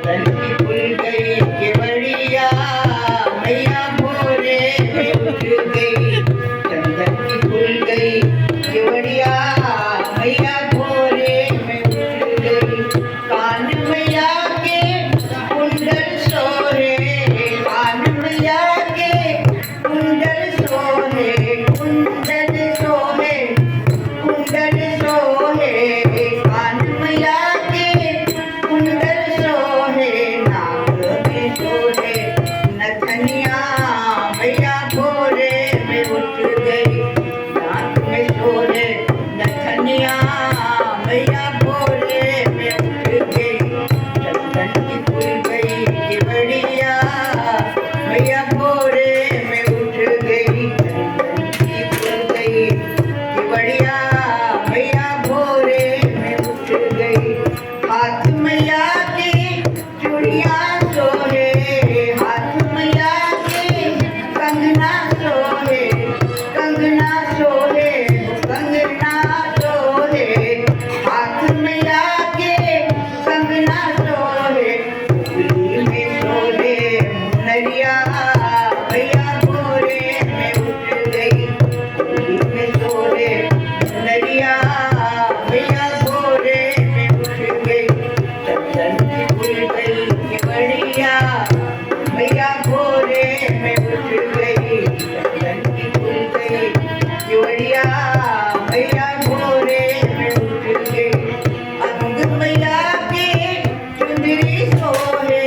चंदन की खुल गई केवड़िया मैया भोरे में उठ गई। चंदन की खुल गई केवड़िया मैया भोरे में उठ गई। कान मैया के कुंडल सोहे, कान मैया के कुंडल सोहे, कुंडल सोहे, कुंडल सोहे। कान मैया के कुंडल सोहे, नाक में सोहे नथनिया मैया भोरे में उठ गई। नाक में सोहे नथनिया मैया भोरे में उठ गई। चंदन की खुल गई केवड़िया मैया भोरे में उठ गई। चंदन की खुल गई केवड़िया मैया भोरे में उठ गई। हाथ मैया की चूड़ियां सोहे, हाथ मैया के कंगना सोहे, कंगना सोहे, कंगना सोहे। हाथ मैया के कंगना सोहे, उंगली में सोहे मुनरिया मैया भोरे में उठ गई। उंगली में सोहे मुनरिया मैया भोरे में उठ गई। चंदन की खुल गई केवड़िया मैया भोरे में उठ गई। चंदन की खुल गई केवड़िया मैया भोरे में उठ गई। अंग मैया के चुंदरी सोहे,